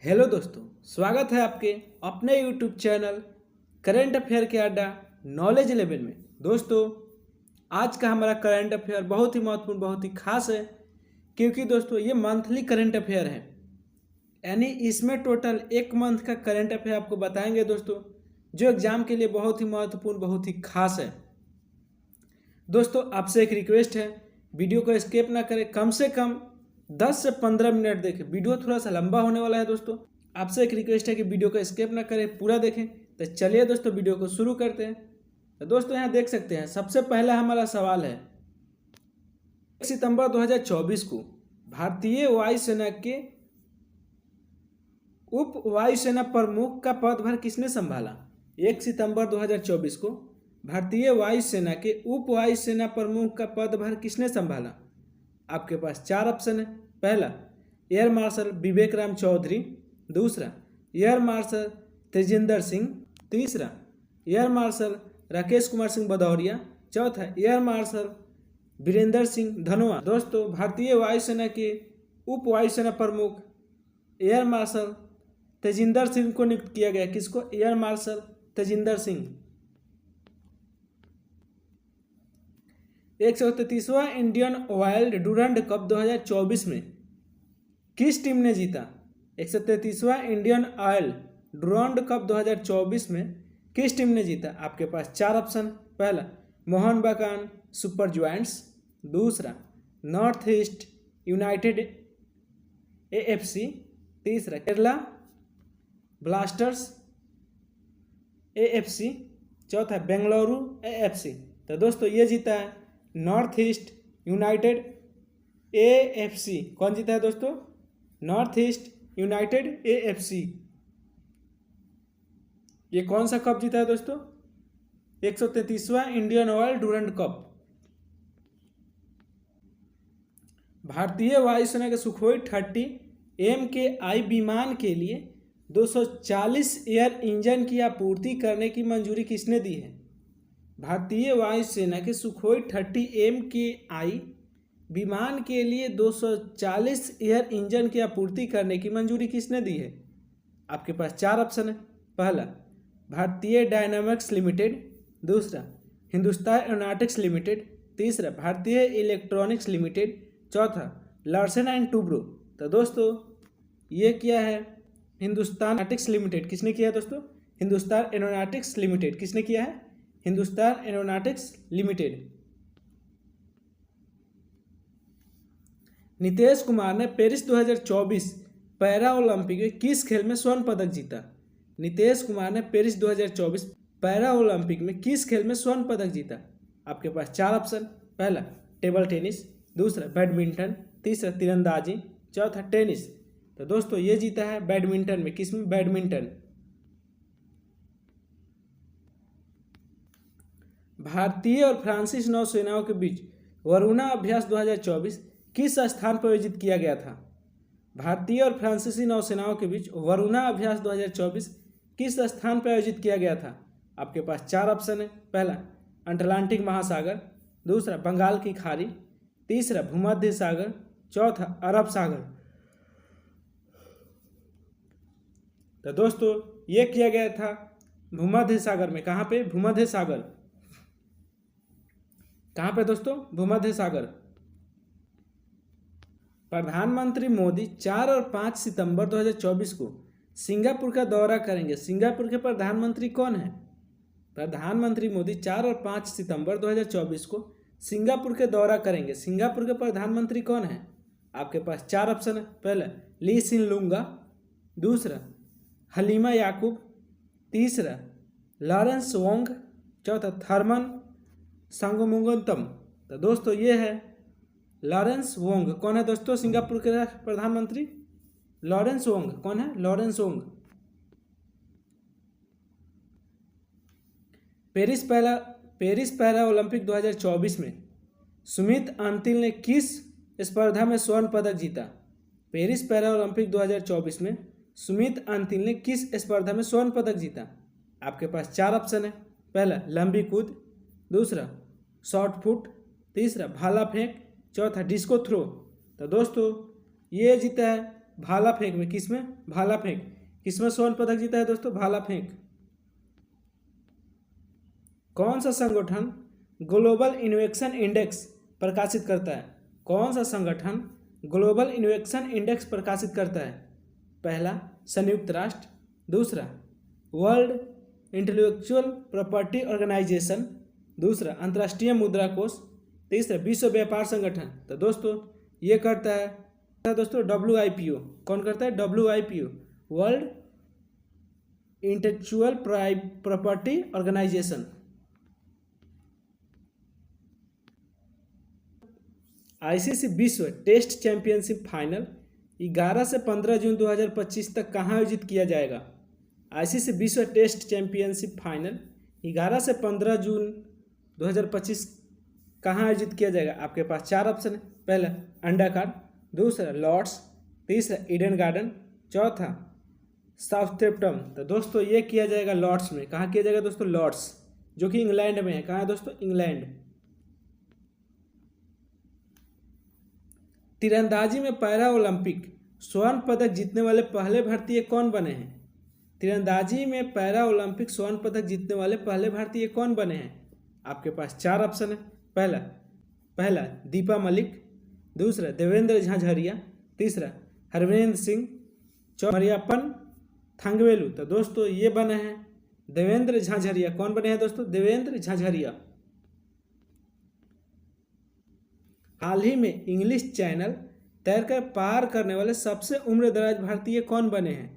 Hello दोस्तों, स्वागत है आपके अपने यूट्यूब चैनल करंट अफेयर के अड्डा नॉलेज लेवल में। दोस्तों, आज का हमारा करंट अफेयर बहुत ही महत्वपूर्ण, बहुत ही खास है, क्योंकि दोस्तों ये मंथली करंट अफेयर है। यानी इसमें टोटल एक मंथ का करंट अफेयर आपको बताएंगे दोस्तों, जो एग्जाम के लिए बहुत ही महत्वपूर्ण, बहुत ही खास है। दोस्तों, आपसे एक रिक्वेस्ट है, वीडियो को स्किप ना करें, कम से कम 10 से 15 मिनट देखें। वीडियो थोड़ा सा लंबा होने वाला है दोस्तों, आपसे एक रिक्वेस्ट है कि वीडियो को स्किप ना करें, पूरा देखें। तो चलिए दोस्तों, वीडियो को शुरू करते हैं। तो दोस्तों, यहाँ देख सकते हैं, सबसे पहला हमारा सवाल है, 1 सितंबर 2024 को भारतीय वायुसेना के उप वायुसेना प्रमुख का पदभार किसने संभाला? 1 सितंबर 2024 को भारतीय वायुसेना के उप वायुसेना प्रमुख का पदभार किसने संभाला? आपके पास चार ऑप्शन है। पहला, एयर मार्शल विवेक राम चौधरी। दूसरा, एयर मार्शल तेजिंदर सिंह। तीसरा, एयर मार्शल राकेश कुमार सिंह भदौरिया। चौथा, एयर मार्शल वीरेंद्र सिंह धनोआ। दोस्तों, भारतीय वायुसेना के उप वायुसेना प्रमुख एयर मार्शल तेजिंदर सिंह को नियुक्त किया गया। किसको? Air marshal Tejinder Singh. 133वां इंडियन ऑयल डूरंड कप 2024 में किस टीम ने जीता? 133वां इंडियन ऑयल डूरंड कप 2024 में किस टीम ने जीता? आपके पास चार ऑप्शन। पहला, मोहन बगान सुपर जॉयंट्स। दूसरा, नॉर्थ ईस्ट यूनाइटेड एएफसी। तीसरा, केरला ब्लास्टर्स एएफसी। चौथा, बेंगलुरु एएफसी। तो दोस्तों, ये जीता है नॉर्थ ईस्ट यूनाइटेड एएफसी। कौन जीता है दोस्तों? North east United AFC. ये कौन सा कप जीता है दोस्तों? 133वां इंडियन ऑयल डूरंड कप। भारतीय वायुसेना के सुखोई 30 MKI विमान के लिए 240 एयर इंजन की आपूर्ति करने की मंजूरी किसने दी है? भारतीय वायुसेना के सुखोई 30 MKI विमान के लिए 240 एयर इंजन की आपूर्ति करने की मंजूरी किसने दी है? आपके पास चार ऑप्शन है। पहला, भारतीय डायनामिक्स लिमिटेड। दूसरा, हिंदुस्तान एरोनॉटिक्स लिमिटेड। तीसरा, भारतीय इलेक्ट्रॉनिक्स लिमिटेड। चौथा, लार्सन एंड टूब्रो। तो दोस्तों, ये क्या है? Hindustan aeronautics limited. किसने किया है दोस्तों? Hindustan aeronautics limited. किसने किया है? Hindustan aeronautics limited. नीतीश कुमार ने पेरिस 2024 पैरा ओलंपिक में किस खेल में स्वर्ण पदक जीता? नीतीश कुमार ने पेरिस 2024 पैरा ओलंपिक में किस खेल में स्वर्ण पदक जीता? आपके पास चार ऑप्शन। पहला, टेबल टेनिस। दूसरा, बैडमिंटन। तीसरा, तीरंदाजी। चौथा, टेनिस। तो दोस्तों, ये जीता है बैडमिंटन में। किस में? बैडमिंटन। भारतीय और फ्रांसीसी नौसेनाओं के बीच वरुणा अभ्यास 2024 किस स्थान पर आयोजित किया गया था? भारतीय और फ्रांसीसी नौसेनाओं के बीच वरुणा अभ्यास 2024 किस स्थान पर आयोजित किया गया था? आपके पास चार ऑप्शन है। पहला, अटलांटिक महासागर। दूसरा, बंगाल की खाड़ी। तीसरा, भूमध्य सागर। चौथा, अरब सागर। तो दोस्तों, ये किया गया था भूमध्य सागर में। कहाँ पे? भूमध्य सागर। कहाँ पे दोस्तों? भूमध्य सागर। प्रधानमंत्री मोदी 4 और 5 सितंबर 2024 को सिंगापुर का दौरा करेंगे। सिंगापुर के प्रधानमंत्री कौन है? प्रधानमंत्री मोदी 4 और 5 सितंबर 2024 को सिंगापुर के दौरा करेंगे। सिंगापुर के प्रधानमंत्री कौन है? आपके पास चार ऑप्शन है। पहला, ली सिन लूंगा। दूसरा, हलीमा याकूब। तीसरा, लॉरेंस वोंग। चौथा, थर्मन संगमुगंतम। तो दोस्तों, ये है लॉरेंस वोंग। कौन है दोस्तों सिंगापुर के प्रधानमंत्री? Lawrence Wong. कौन है? Lawrence Wong. Paris para Olympic 2024 में सुमित अंतिल ने किस स्पर्धा में स्वर्ण पदक जीता? पेरिस पैरा ओलंपिक 2024 में सुमित अंतिल ने किस स्पर्धा में स्वर्ण पदक जीता? आपके पास चार ऑप्शन है। पहला, लंबी कूद। दूसरा, शॉर्ट पुट। तीसरा, भाला फेंक। चौथा, डिस्को थ्रो। तो दोस्तों, ये जीता है भाला फेंक में, किसमें? भाला फेंक। किसमें स्वर्ण पदक जीता है दोस्तों? भाला फेंक। कौन सा संगठन ग्लोबल इनोवेशन इंडेक्स प्रकाशित करता है? कौन सा संगठन ग्लोबल इनोवेशन इंडेक्स प्रकाशित करता है? पहला संयुक्त राष्ट्र, दूसरा वर्ल्ड इंटेलेक्चुअल प्रॉपर्टी ऑर्गेनाइजेशन, दूसरा अंतर्राष्ट्रीय मुद्रा कोष, तीसरा विश्व व्यापार संगठन। तो दोस्तों ये करता है दोस्तों WIPO। कौन करता है? WIPO, world intellectual property organisation. ICC विश्व टेस्ट चैंपियनशिप फाइनल 11 से 15 जून 2025 तक कहाँ आयोजित किया जाएगा? ICC विश्व टेस्ट चैंपियनशिप फाइनल 11 से 15 जून 2025 कहाँ आयोजित किया जाएगा? आपके पास 4 ऑप्शन है। पहला अंडाकार, दूसरा लॉर्ड्स, तीसरा ईडन गार्डन, चौथा साउथैम्पटन। तो दोस्तों ये किया जाएगा लॉर्ड्स में। कहाँ किया जाएगा दोस्तों? लॉर्ड्स, जो कि इंग्लैंड में है। कहाँ है दोस्तों? इंग्लैंड। तीरंदाजी में पैरा ओलंपिक स्वर्ण पदक जीतने वाले पहले भारतीय कौन बने हैं? तीरंदाजी में पैरा ओलंपिक स्वर्ण पदक जीतने वाले पहले भारतीय कौन बने हैं? आपके पास 4 ऑप्शन है। पहला दीपा मलिक, दूसरा देवेंद्र झाझरिया, तीसरा हरविंदर सिंह, चौथा मरियप्पन थंगवेलु। तो दोस्तों ये बने हैं देवेंद्र झाझरिया। कौन बने हैं दोस्तों? देवेंद्र झाझरिया। हाल ही में इंग्लिश चैनल तैरकर पार करने वाले सबसे उम्रदराज भारतीय कौन बने हैं?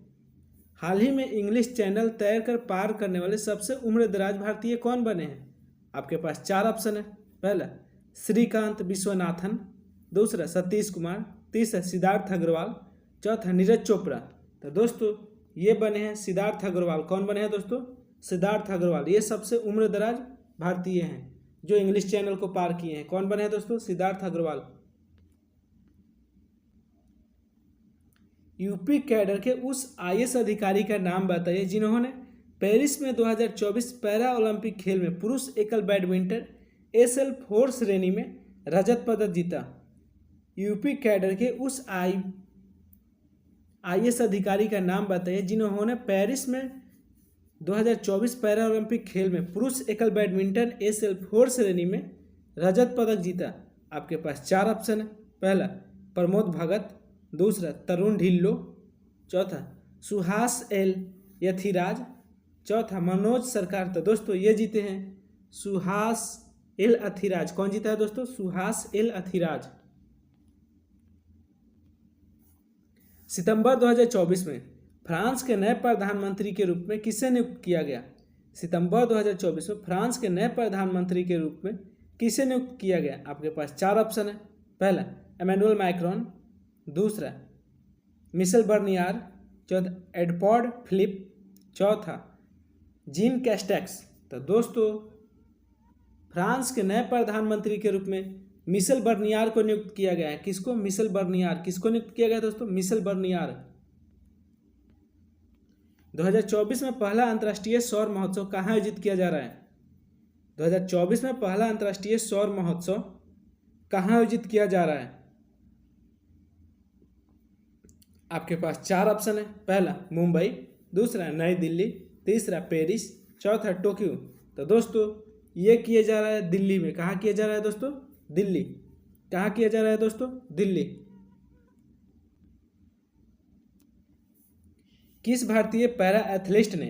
हाल ही में इंग्लिश चैनल तैरकर पार करने वाले सबसे उम्रदराज भारतीय कौन बने हैं? आपके पास 4 ऑप्शन है। पहला श्रीकांत विश्वनाथन, दूसरा सतीश कुमार, तीसरा सिद्धार्थ अग्रवाल, चौथा नीरज चोपड़ा। तो दोस्तों ये बने हैं सिद्धार्थ अग्रवाल। कौन बने हैं दोस्तों? सिद्धार्थ अग्रवाल। ये सबसे उम्रदराज भारतीय हैं जो इंग्लिश चैनल को पार किए हैं। कौन बने हैं दोस्तों? सिद्धार्थ अग्रवाल। यूपी कैडर के उस IAS अधिकारी का नाम बताइए जिन्होंने पेरिस में 2024 पैरा ओलंपिक खेल में पुरुष एकल बैडमिंटन SL4 श्रेणी में रजत पदक जीता। यूपी कैडर के उस IAS अधिकारी का नाम बताइए जिन्होंने पेरिस में 2024 पैरा ओलंपिक खेल में पुरुष एकल बैडमिंटन SL4 श्रेणी में रजत पदक जीता। आपके पास 4 ऑप्शन है। पहला प्रमोद भगत, दूसरा तरुण ढिल्लो, चौथा सुहास एल यथिराज, चौथा मनोज सरकार। तो दोस्तों ये जीते हैं सुहास एल अथिराज। कौन जीता है दोस्तों? सुहास एल अथिराज। सितंबर 2024 में फ्रांस के नए प्रधानमंत्री के रूप में किसे नियुक्त किया गया? सितंबर 2024 में फ्रांस के नए प्रधानमंत्री के रूप में किसे नियुक्त किया गया? आपके पास 4 ऑप्शन है। पहला एमेनुअल मैक्रोन, दूसरा मिशेल बर्नियर, चौथा एडवर्ड फिलिप, चौथा जीन कैस्टेक्स। तो दोस्तों फ्रांस के नए प्रधानमंत्री के रूप में मिशेल बर्नियर को नियुक्त किया गया है। किसको? Michel Barnier. किसको नियुक्त किया गया दोस्तों? Michel Bernier. 2024 में पहला अंतर्राष्ट्रीय सौर महोत्सव कहाँ आयोजित किया जा रहा है? 2024 में पहला अंतर्राष्ट्रीय सौर महोत्सव कहाँ आयोजित किया जा रहा है? आपके पास 4 ऑप्शन है। पहला मुंबई, दूसरा नई दिल्ली, तीसरा पेरिस, चौथा टोक्यो। तो दोस्तों ये किया जा रहा है दिल्ली में। कहाँ किया जा रहा है दोस्तों? दिल्ली। कहाँ किया जा रहा है दोस्तों? दिल्ली। किस भारतीय पैरा एथलीट ने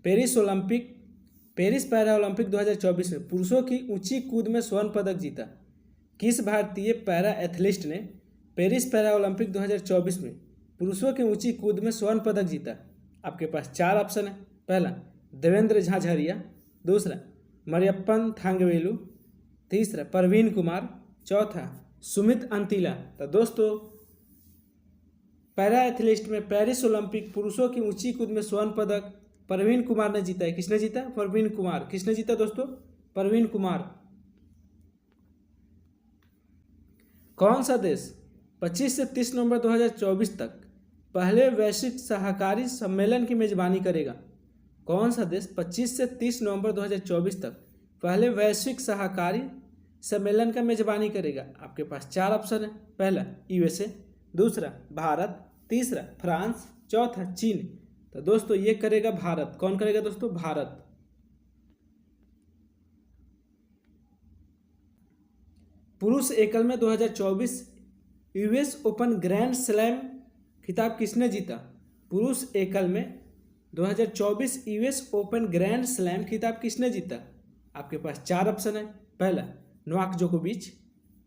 पेरिस पैरा ओलंपिक 2024 में पुरुषों की ऊंची कूद में स्वर्ण पदक जीता? किस भारतीय पैरा एथलीट ने पेरिस पैरा ओलंपिक 2024 में पुरुषों की ऊंची कूद में स्वर्ण पदक जीता? आपके पास 4 ऑप्शन है। पहला देवेंद्र झाझरिया, दूसरा मरियप्पन थंगवेलु, तीसरा परवीन कुमार, चौथा सुमित अंतिला। तो दोस्तों पैरा एथलीट में पेरिस ओलंपिक पुरुषों की ऊंची कूद में स्वर्ण पदक परवीन कुमार ने जीता है। किसने जीता? परवीन कुमार। किसने जीता दोस्तों? परवीन कुमार। कौन सा देश 25 से 30 नवंबर 2024 तक पहले वैश्विक सहकारी सम्मेलन की मेजबानी करेगा? कौन सा देश 25 से 30 नवंबर 2024 तक पहले वैश्विक सहकारी सम्मेलन का मेजबानी करेगा? आपके पास 4 ऑप्शन है। पहला USA, दूसरा भारत, तीसरा फ्रांस, चौथा चीन। तो दोस्तों ये करेगा भारत। कौन करेगा दोस्तों? भारत। पुरुष एकल में 2024 यूएस ओपन ग्रैंड स्लैम खिताब किसने जीता? पुरुष एकल में 2024 यूएस ओपन ग्रैंड स्लैम खिताब किसने जीता? आपके पास 4 ऑप्शन है। पहला नोवाक जोकोविच,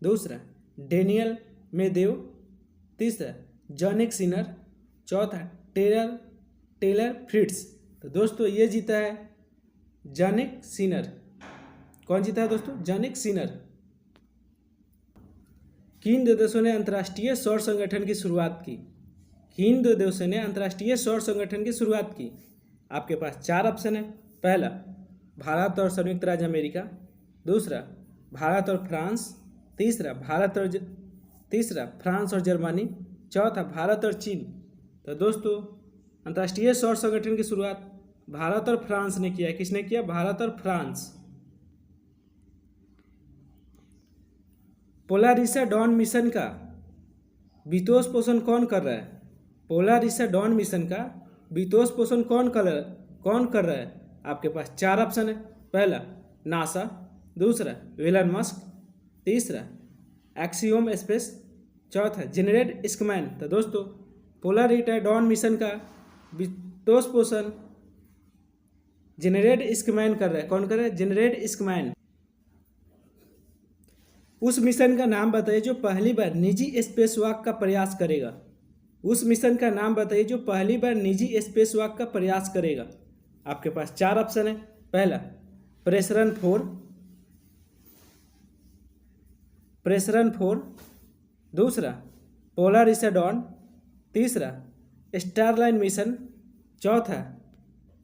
दूसरा डेनियल मेदेव, तीसरा जॉनिक सिनर, चौथा टेलर फ्रिट्ज। तो दोस्तों ये जीता है जॉनिक सिनर। कौन जीता है दोस्तों? जॉनिक सिनर। किन दो देशों ने अंतर्राष्ट्रीय सौर संगठन की शुरुआत की? किन दो देशों ने अंतर्राष्ट्रीय सौर संगठन की शुरुआत की? आपके पास 4 ऑप्शन है। पहला भारत और संयुक्त राज्य अमेरिका, दूसरा भारत और फ्रांस, तीसरा फ्रांस और जर्मनी, चौथा भारत और चीन। तो दोस्तों अंतर्राष्ट्रीय सौर संगठन की शुरुआत भारत और फ्रांस ने किया। किसने किया? भारत और फ्रांस। पोलारिसा डॉन मिशन का वित्तपोषण पोषण कौन कर रहा है? पोलारिसा डॉन मिशन का वित्तपोषण पोषण कौन कर रहा है? आपके पास 4 ऑप्शन है। पहला नासा, दूसरा एलन मस्क, तीसरा एक्सियोम स्पेस, चौथा जेनेरेट स्कमैन। तो दोस्तों पोलारिसा डॉन मिशन का वित्तपोषण पोषण जेनेरेट स्कमैन कर रहा है। कौन कर रहा है? जेनेरेट स्कमैन। उस मिशन का नाम बताइए जो पहली बार निजी स्पेसवॉक का प्रयास करेगा। उस मिशन का नाम बताइए जो पहली बार निजी स्पेसवॉक का प्रयास करेगा। आपके पास 4 ऑप्शन है। पहला प्रेशरन 4, दूसरा पोलारिसा डॉन, तीसरा स्टारलाइन मिशन, चौथा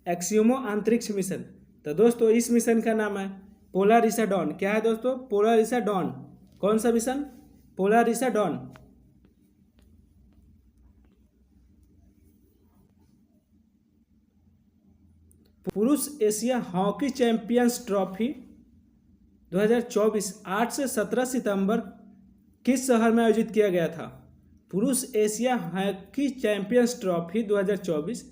एक्सियोमो अंतरिक्ष मिशन। तो दोस्तों इस मिशन का नाम है पोलारिसा डॉन। क्या है दोस्तों? पोलारिसा डॉन। कौन सा मिशन? पोलारिसा डॉन। पुरुष एशिया हॉकी चैंपियंस ट्रॉफी 2024 8 से 17 सितंबर किस शहर में आयोजित किया गया था? पुरुष एशिया हॉकी चैंपियंस ट्रॉफी 2024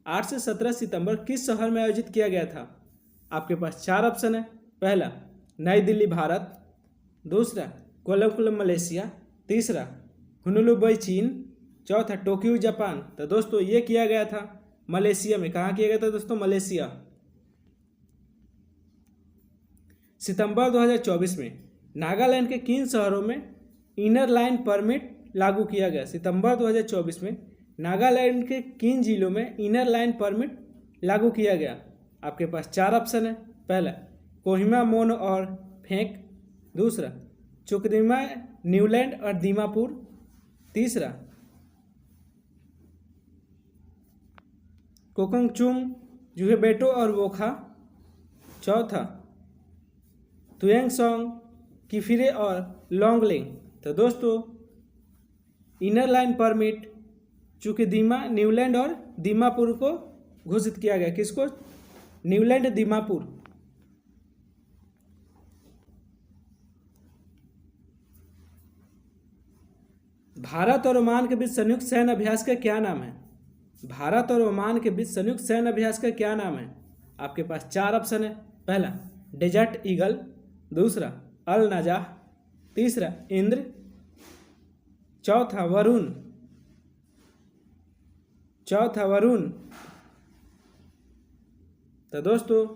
8 से 17 सितंबर किस शहर में आयोजित किया गया था? आपके पास 4 ऑप्शन है। पहला नई दिल्ली भारत, दूसरा कोलम मलेशिया, तीसरा हुनुलुबई चीन, चौथा टोक्यो जापान। तो दोस्तों ये किया गया था मलेशिया में। कहाँ किया गया था दोस्तों? मलेशिया। सितंबर 2024 में नागालैंड के किन शहरों में इनर लाइन परमिट लागू किया गया? सितंबर 2024 में नागालैंड के किन जिलों में इनर लाइन परमिट लागू किया गया? आपके पास 4 ऑप्शन है। पहला कोहिमा, मोन और फेंक, दूसरा चुकदीमा, न्यूलैंड और दीमापुर, तीसरा कोकंगचुंग, जुहेबेटो और वोखा, चौथा तुएंगसोंग, किफिरे और लोंगलेंग। तो दोस्तों इनर लाइन परमिट चुकदीमा, न्यूलैंड और दीमापुर को घोषित किया गया। किसको? न्यूलैंड, दीमापुर। भारत और ओमान के बीच संयुक्त सैन्य अभ्यास का क्या नाम है? भारत और ओमान के बीच संयुक्त सैन्य अभ्यास का क्या नाम है? आपके पास 4 ऑप्शन है। पहला डेजर्ट ईगल, दूसरा अल नजाह, तीसरा इंद्र, चौथा वरुण। तो दोस्तों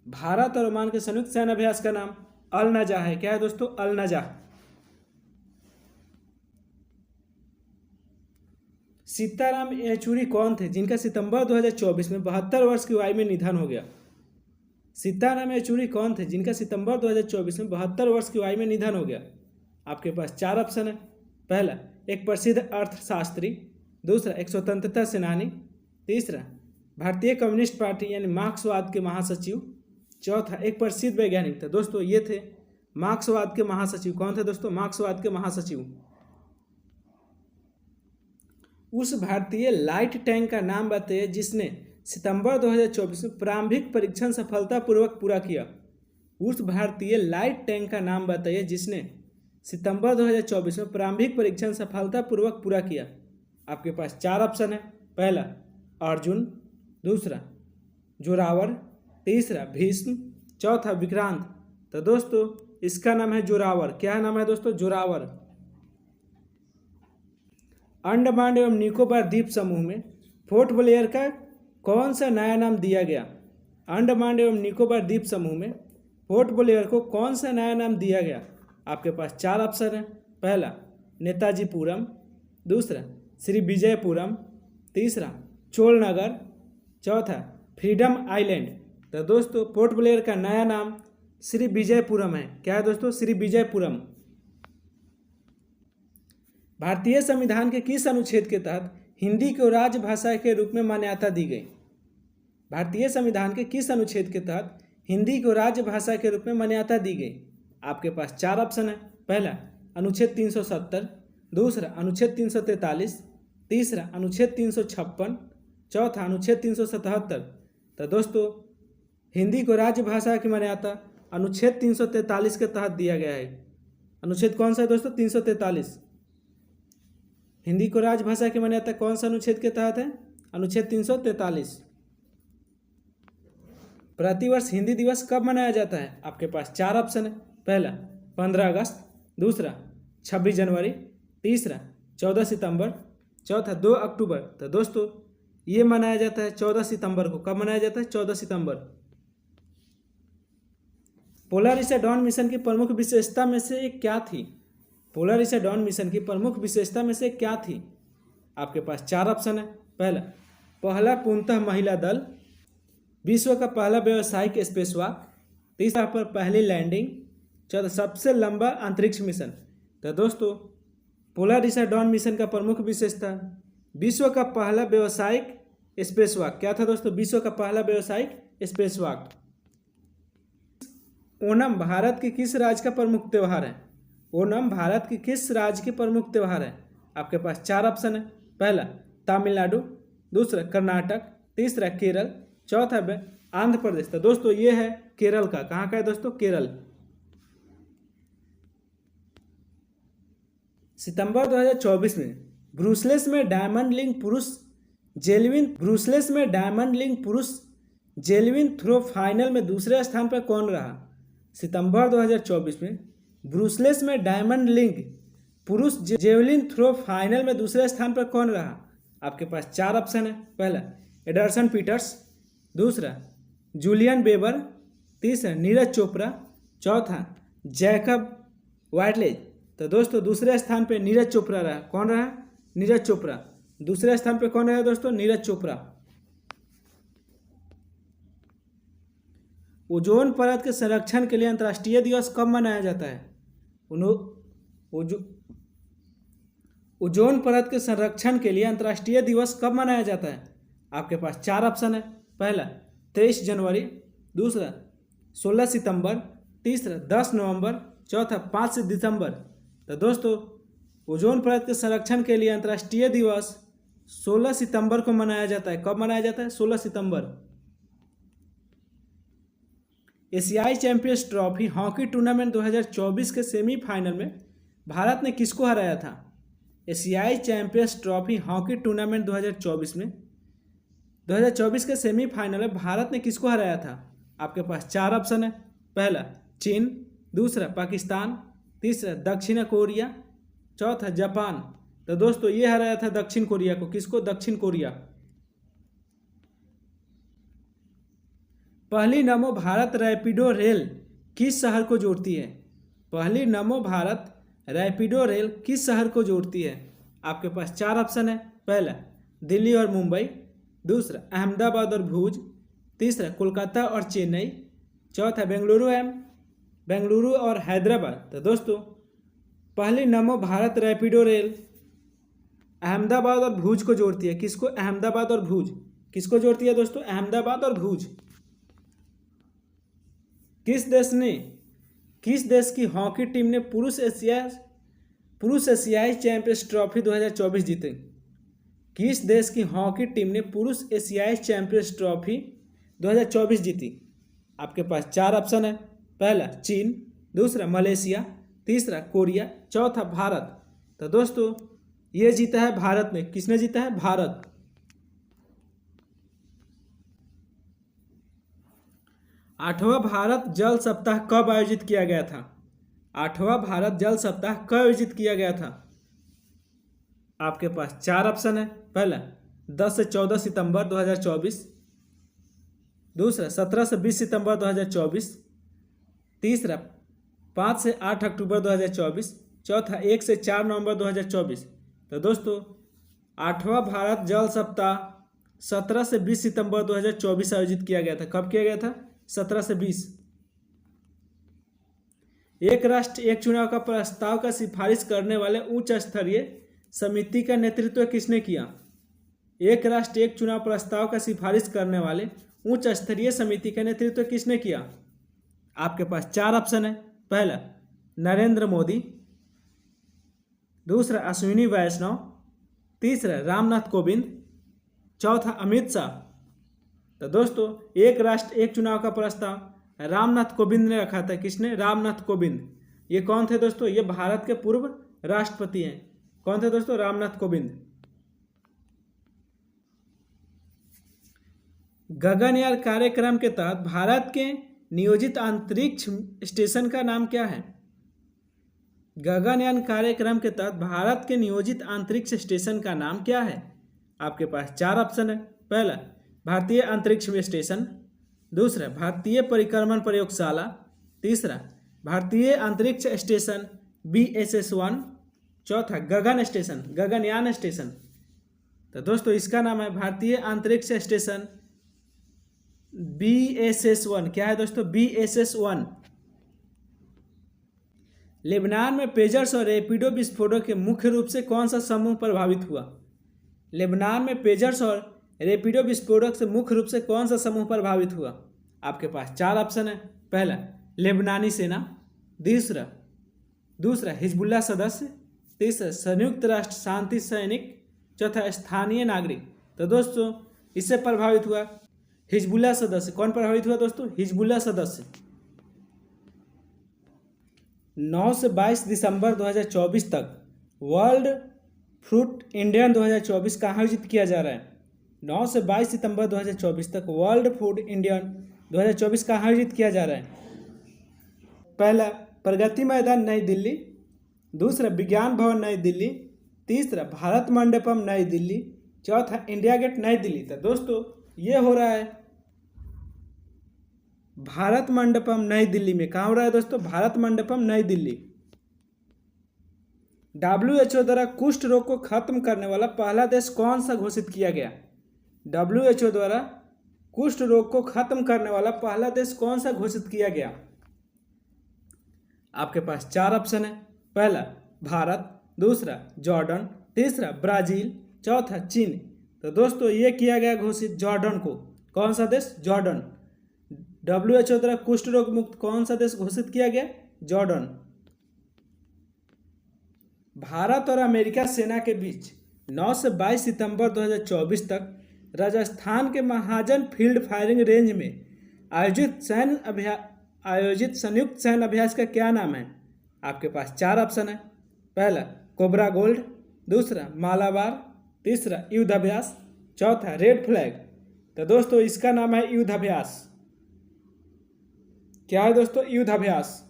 भारत और ओमान के संयुक्त सैन्य अभ्यास का नाम अल नजाह है। क्या है दोस्तों? अल नजाह। सीताराम येचुरी कौन थे जिनका सितंबर 2024 में 72 वर्ष की आयु में निधन हो गया? सीताराम येचुरी कौन थे जिनका सितंबर 2024 में 72 वर्ष की आयु में निधन हो गया? आपके पास 4 ऑप्शन है। पहला एक प्रसिद्ध अर्थशास्त्री, दूसरा एक स्वतंत्रता सेनानी, तीसरा भारतीय कम्युनिस्ट पार्टी यानी मार्क्सवाद के महासचिव, चौथा एक प्रसिद्ध वैज्ञानिक। तो दोस्तों ये थे मार्क्सवाद के महासचिव। कौन थे दोस्तों? मार्क्सवाद के महासचिव। उस भारतीय लाइट टैंक का नाम बताइए जिसने सितंबर 2024 में प्रारंभिक परीक्षण सफलतापूर्वक पूरा किया। उस भारतीय लाइट टैंक का नाम बताइए जिसने सितंबर 2024 में प्रारंभिक परीक्षण सफलतापूर्वक पूरा किया? आपके पास 4 ऑप्शन है। पहला अर्जुन, दूसरा जोरावर, तीसरा भीष्म, चौथा विक्रांत। तो दोस्तों इसका नाम है जोरावर। क्या नाम है दोस्तों? जोरावर। अंडमान एवं निकोबार द्वीप समूह में पोर्ट ब्लेयर का कौन सा नया नाम दिया गया? अंडमान एवं निकोबार द्वीप समूह में पोर्ट ब्लेयर को कौन सा नया नाम दिया गया? आपके पास 4 ऑप्शन है। पहला नेताजीपुरम, दूसरा श्री विजयपुरम, तीसरा चोलनगर, चौथा फ्रीडम आइलैंड। तो दोस्तों पोर्ट ब्लेयर का नया नाम श्री विजयपुरम है। क्या है दोस्तों? श्री विजयपुरम। भारतीय संविधान के किस अनुच्छेद के तहत हिंदी को राजभाषा के रूप में मान्यता दी गई? भारतीय संविधान के किस अनुच्छेद के तहत हिंदी को राजभाषा के रूप में मान्यता दी गई? आपके पास 4 ऑप्शन है। पहला अनुच्छेद 370, दूसरा अनुच्छेद 343, तीसरा अनुच्छेद 356, चौथा अनुच्छेद 377। तो दोस्तों हिंदी को राजभाषा की मान्यता अनुच्छेद 343 के तहत दिया गया है। अनुच्छेद कौन सा है दोस्तों? 343। हिंदी को राजभाषा की मान्यता कौन सा अनुच्छेद के तहत है? अनुच्छेद 343। प्रतिवर्ष हिंदी दिवस कब मनाया जाता है? आपके पास 4 ऑप्शन है। पहला 15 अगस्त, दूसरा 26 जनवरी, तीसरा 14 सितंबर, चौथा 2 अक्टूबर। तो दोस्तों ये मनाया जाता है 14 सितंबर को। कब मनाया जाता है? 14 सितंबर। पोलरिसेडॉन मिशन की प्रमुख विशेषता में से एक क्या थी? पोलरिसेडॉन मिशन की प्रमुख विशेषता में से क्या थी? आपके पास 4 ऑप्शन है। पहला पूर्णतः महिला दल, विश्व का पहला व्यावसायिक स्पेसवॉक, तीसरा पर पहली लैंडिंग, चौथा सबसे लंबा अंतरिक्ष मिशन। तो दोस्तों पोलरिसेडॉन मिशन का प्रमुख विशेषता विश्व का पहला व्यावसायिक स्पेसवॉक। क्या था दोस्तों? विश्व का पहला व्यावसायिक स्पेसवॉक। ओणम भारत के किस राज्य का प्रमुख त्यौहार है? ओणम भारत के किस राज्य की प्रमुख त्यौहार है? आपके पास 4 ऑप्शन है। पहला तमिलनाडु, दूसरा कर्नाटक, तीसरा केरल, चौथा आंध्र प्रदेश। तो दोस्तों ये है केरल का। कहाँ का है दोस्तों? केरल। सितंबर 2024 में ब्रुसेल्स में डायमंड लीग पुरुष जेवलिन थ्रो फाइनल में दूसरे स्थान पर कौन रहा? सितंबर 2024 में ब्रुसेल्स में डायमंड लीग पुरुष जेवलिन थ्रो फाइनल में दूसरे स्थान पर कौन रहा? आपके पास 4 ऑप्शन है। पहला एडरसन पीटर्स, दूसरा जूलियन बेबर, तीसरा नीरज चोपड़ा, चौथा जैकब वाइटलेज। तो दोस्तों दूसरे स्थान पे नीरज चोपड़ा रहा। कौन रहा? नीरज चोपड़ा। दूसरे स्थान पे कौन रहा दोस्तों? नीरज चोपड़ा। ओजोन परत के संरक्षण के लिए अंतर्राष्ट्रीय दिवस कब मनाया जाता है? ओजोन परत के संरक्षण के लिए अंतर्राष्ट्रीय दिवस कब मनाया जाता है? आपके पास 4 ऑप्शन है। पहला 23 जनवरी, दूसरा 16 सितंबर, तीसरा 10 नवंबर, चौथा 5 दिसंबर। तो दोस्तों ओजोन परत के संरक्षण के लिए अंतर्राष्ट्रीय दिवस 16 सितंबर को मनाया जाता है। कब मनाया जाता है? 16 सितंबर। एशियाई चैंपियंस ट्रॉफी हॉकी टूर्नामेंट 2024 के सेमीफाइनल में भारत ने किसको हराया था? एशियाई चैंपियंस ट्रॉफी हॉकी टूर्नामेंट 2024 के सेमीफाइनल में भारत ने किसको हराया था? आपके पास 4 ऑप्शन है। पहला चीन, दूसरा पाकिस्तान, तीसरा दक्षिण कोरिया, चौथा जापान। तो दोस्तों ये हराया था दक्षिण कोरिया को। किसको? दक्षिण कोरिया। पहली नमो भारत रैपिडो रेल किस शहर को जोड़ती है? पहली नमो भारत रैपिडो रेल किस शहर को जोड़ती है? आपके पास 4 ऑप्शन है। पहला दिल्ली और मुंबई, दूसरा अहमदाबाद और भुज, तीसरा कोलकाता और चेन्नई, चौथा बेंगलुरु और हैदराबाद। तो दोस्तों पहली नमो भारत रैपिडो रेल अहमदाबाद और भुज को जोड़ती है। किसको? अहमदाबाद और भुज। किसको जोड़ती है दोस्तों? अहमदाबाद और भुज। किस देश की हॉकी टीम ने पुरुष एशियाई चैंपियंस ट्रॉफी 2024 जीते? किस देश की हॉकी टीम ने पुरुष एशियाई चैंपियंस ट्रॉफी 2024 जीती? आपके पास 4 ऑप्शन है। पहला चीन, दूसरा मलेशिया, तीसरा कोरिया, चौथा भारत। तो दोस्तों ये जीता है भारत ने। किसने जीता है? भारत। आठवां भारत जल सप्ताह कब आयोजित किया गया था? आठवां भारत जल सप्ताह कब आयोजित किया गया था? आपके पास चार ऑप्शन है। पहला 10 से 14 सितंबर 2024, दूसरा 17 से 20 सितंबर 2024, तीसरा 5 से 8 अक्टूबर 2024, चौथा 1 से 4 नवंबर 2024। तो दोस्तों आठवां भारत जल सप्ताह 17 से 20 सितंबर 2024 आयोजित किया गया था। कब किया गया था? 17 से 20। एक राष्ट्र एक चुनाव का प्रस्ताव का सिफारिश करने वाले उच्च स्तरीय समिति का नेतृत्व किसने किया? एक राष्ट्र एक चुनाव प्रस्ताव का सिफारिश करने वाले उच्च स्तरीय समिति का नेतृत्व किसने किया? आपके पास चार ऑप्शन है। पहला नरेंद्र मोदी, दूसरा अश्विनी वैष्णव, तीसरा रामनाथ कोविंद, चौथा अमित शाह। तो दोस्तों एक राष्ट्र एक चुनाव का प्रस्ताव रामनाथ कोविंद ने रखा था। किसने? रामनाथ कोविंद। ये कौन थे दोस्तों? ये भारत के पूर्व राष्ट्रपति हैं। कौन थे दोस्तों? रामनाथ कोविंद। गगनयान कार्यक्रम के तहत भारत के नियोजित अंतरिक्ष स्टेशन का नाम क्या है? गगनयान कार्यक्रम के तहत भारत के नियोजित अंतरिक्ष स्टेशन का नाम क्या है? आपके पास चार ऑप्शन है। पहला भारतीय अंतरिक्ष स्टेशन, दूसरा भारतीय परिक्रमण प्रयोगशाला, तीसरा भारतीय अंतरिक्ष स्टेशन BSS-1, चौथा गगन स्टेशन, गगनयान स्टेशन। तो दोस्तों इसका नाम है भारतीय अंतरिक्ष स्टेशन BSS-1। क्या है दोस्तों? BSS-1। लेबनान में पेजर्स और रैपिडो विस्फोटों के मुख्य रूप से कौन सा समूह प्रभावित हुआ? लेबनान में पेजर्स और रैपिडो विस्फोटक से मुख्य रूप से कौन सा समूह प्रभावित हुआ? आपके पास चार ऑप्शन है। पहला लेबनानी सेना, दूसरा हिजबुल्लाह सदस्य, तीसरा संयुक्त राष्ट्र शांति सैनिक, चौथा स्थानीय नागरिक। तो दोस्तों इससे प्रभावित हुआ हिजबुल्लाह सदस्य। कौन प्रभावित हुआ दोस्तों? हिजबुल्लाह सदस्य। 9 से 22 दिसंबर 2024 तक वर्ल्ड फ्रूट इंडियन 2024 कहाँ आयोजित किया जा रहा है? 9 से 22 सितंबर 2024 तक वर्ल्ड फूड इंडियन 2024 कहाँ आयोजित किया जा रहा है? पहला प्रगति मैदान नई दिल्ली, दूसरा विज्ञान भवन नई दिल्ली, तीसरा भारत मंडपम नई दिल्ली, चौथा इंडिया गेट नई दिल्ली। तो दोस्तों ये हो रहा है भारत मंडपम नई दिल्ली में। कहाँ हो रहा है दोस्तों? भारत मंडपम नई दिल्ली। WHO द्वारा कुष्ठ रोग को खत्म करने वाला पहला देश कौन सा घोषित किया गया? WHO द्वारा कुष्ठ रोग को खत्म करने वाला पहला देश कौन सा घोषित किया गया? आपके पास चार ऑप्शन है। पहला भारत, दूसरा जॉर्डन, तीसरा ब्राजील, चौथा चीन। तो दोस्तों ये किया गया घोषित जॉर्डन को। कौन सा देश? जॉर्डन। WHO द्वारा कुष्ठ रोग मुक्त कौन सा देश घोषित किया गया? जॉर्डन। भारत और अमेरिका सेना के बीच 9 से 22 सितंबर 2024 तक राजस्थान के महाजन फील्ड फायरिंग रेंज में आयोजित संयुक्त सैन्य अभ्यास का क्या नाम है? आपके पास चार ऑप्शन है। पहला कोबरा गोल्ड, दूसरा मालाबार, तीसरा युद्धाभ्यास, चौथा रेड फ्लैग। तो दोस्तों इसका नाम है युद्धाभ्यास। क्या है दोस्तों? युद्धाभ्यास।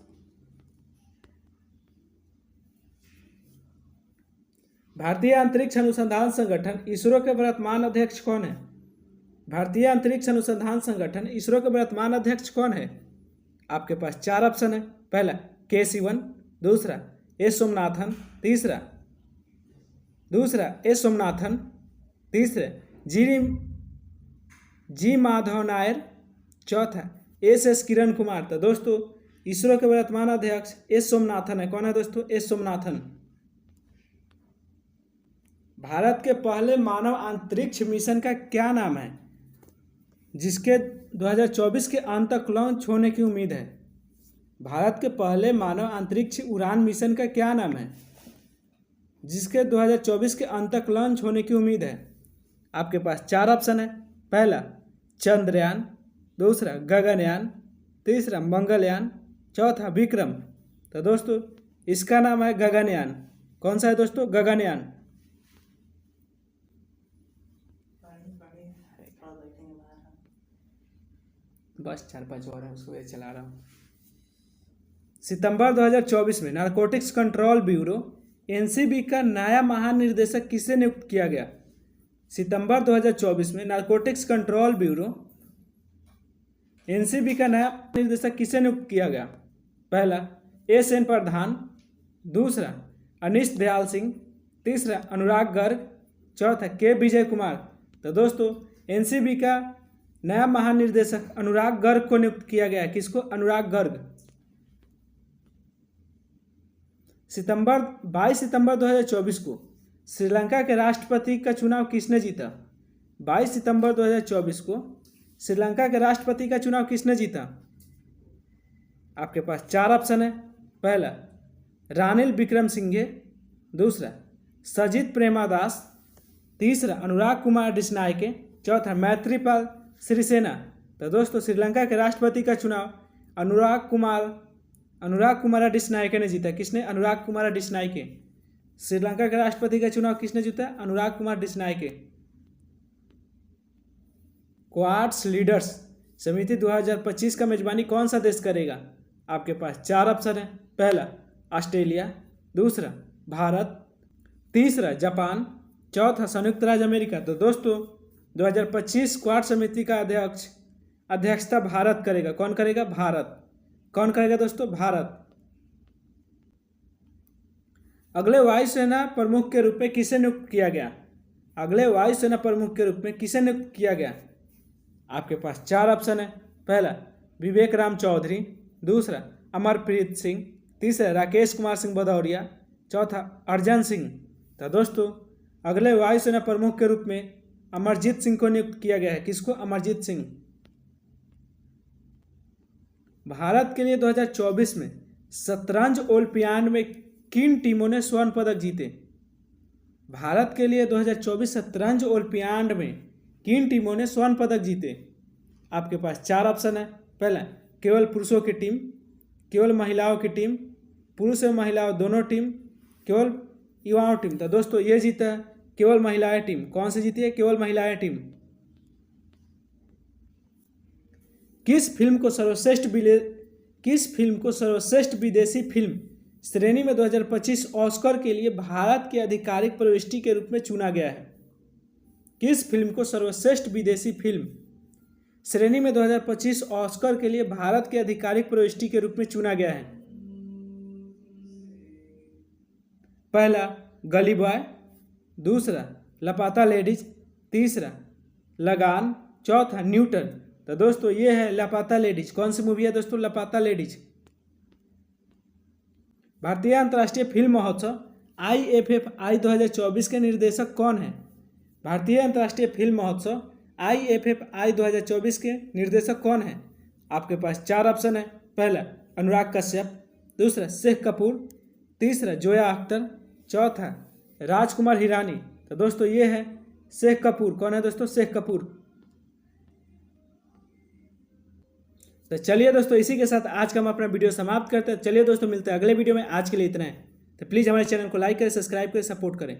भारतीय अंतरिक्ष अनुसंधान संगठन इसरो के वर्तमान अध्यक्ष कौन है? भारतीय अंतरिक्ष अनुसंधान संगठन इसरो के वर्तमान अध्यक्ष कौन है? आपके पास चार ऑप्शन है। पहला के सिवन, दूसरा एस सोमनाथन, तीसरा जी माधव नायर, चौथा एस किरण कुमार। तो दोस्तों इसरो के वर्तमान अध्यक्ष एस सोमनाथन है। कौन है दोस्तों? एस सोमनाथन। भारत के पहले मानव अंतरिक्ष मिशन का क्या नाम है जिसके 2024 के अंत तक लॉन्च होने की उम्मीद है? भारत के पहले मानव अंतरिक्ष उड़ान मिशन का क्या नाम है जिसके 2024 के अंत तक लॉन्च होने की उम्मीद है? आपके पास चार ऑप्शन है। पहला चंद्रयान, दूसरा गगनयान, तीसरा मंगलयान, चौथा विक्रम। तो दोस्तों इसका नाम है गगनयान। कौन सा है दोस्तों? गगनयान। बस 4-5 और है, उसको चला रहा हूँ। सितंबर 2024 में नारकोटिक्स कंट्रोल ब्यूरो एनसीबी का नया महानिर्देशक किसे नियुक्त किया गया? सितंबर 2024 में नारकोटिक्स कंट्रोल ब्यूरो एनसीबी का नया निर्देशक किसे नियुक्त किया गया? पहला एस.एन. प्रधान, दूसरा अनीश दयाल सिंह, तीसरा अनुराग गर्ग, चौथा के विजय कुमार। तो दोस्तों एनसीबी का नया महानिर्देशक अनुराग गर्ग को नियुक्त किया गया है। किसको? अनुराग गर्ग। 22 सितंबर 2024 को श्रीलंका के राष्ट्रपति का चुनाव किसने जीता? 22 सितंबर 2024 को श्रीलंका के राष्ट्रपति का चुनाव किसने जीता? आपके पास 4 ऑप्शन है। पहला रानिल विक्रमसिंघे, दूसरा सजित प्रेमादास, तीसरा अनुराग कुमार डिसनायके, चौथा मैत्रीपाल सिरिसेना। तो दोस्तों श्रीलंका के राष्ट्रपति का चुनाव अनुराग कुमार डिसनायके ने जीता। किसने? अनुराग कुमार डिसनायके। श्रीलंका के राष्ट्रपति का चुनाव किसने जीता? अनुराग कुमार डिसनायके। क्वाड्स लीडर्स समिति 2025 का मेजबानी कौन सा देश करेगा? आपके पास 4 ऑप्शन है। पहला ऑस्ट्रेलिया, दूसरा भारत, तीसरा जापान, चौथा संयुक्त राज्य अमेरिका। तो दोस्तों 2025 क्वाड समिति का अध्यक्षता भारत करेगा। कौन करेगा? भारत। कौन करेगा दोस्तों? भारत। अगले वायुसेना प्रमुख के रूप में किसे नियुक्त किया गया? अगले वायुसेना प्रमुख के रूप में किसे नियुक्त किया गया? आपके पास 4 ऑप्शन है। पहला विवेक राम चौधरी, दूसरा अमरप्रीत सिंह, तीसरा राकेश कुमार सिंह भदौरिया, चौथा अर्जन सिंह। तो दोस्तों अगले वायुसेना प्रमुख के रूप में अमरजीत सिंह को नियुक्त किया गया है। किसको? अमरजीत सिंह। भारत के लिए 2024 में शतरंज ओलंपियाड में किन टीमों ने स्वर्ण पदक जीते? भारत के लिए 2024 शतरंज ओलंपियाड में किन टीमों ने स्वर्ण पदक जीते? आपके पास 4 ऑप्शन है। पहला केवल पुरुषों की टीम, केवल महिलाओं की टीम, पुरुष और महिलाओं दोनों टीम, केवल युवाओं टीम। तो दोस्तों ये जीता है केवल महिलाएं टीम। कौन सी जीती है? केवल महिलाएं टीम। किस फिल्म को सर्वश्रेष्ठ विदेशी फिल्म श्रेणी में 2025 ऑस्कर के लिए भारत की आधिकारिक प्रविष्टि के रूप में चुना गया है? किस फिल्म को सर्वश्रेष्ठ विदेशी फिल्म श्रेणी में 2025 ऑस्कर के लिए भारत की आधिकारिक प्रविष्टि के रूप में चुना गया है? पहला गली बॉय, दूसरा लापता लेडीज, तीसरा लगान, चौथा न्यूटन। तो दोस्तों ये है लापता लेडीज। कौन सी मूवी है दोस्तों? लापता लेडीज। भारतीय अंतर्राष्ट्रीय फिल्म महोत्सव IFFI 2024 के निर्देशक कौन है? भारतीय अंतर्राष्ट्रीय फिल्म महोत्सव IFFI 2024 के निर्देशक कौन है? आपके पास 4 ऑप्शन है। पहला अनुराग कश्यप, दूसरा शेख कपूर, तीसरा जोया अख्तर, चौथा राजकुमार हिरानी। तो दोस्तों ये है शेख कपूर। कौन है दोस्तों? शेख कपूर। तो चलिए दोस्तों इसी के साथ आज का हम अपना वीडियो समाप्त करते हैं। चलिए दोस्तों मिलते हैं अगले वीडियो में। आज के लिए इतना है। तो प्लीज़ हमारे चैनल को लाइक करें, सब्सक्राइब करें, सपोर्ट करें।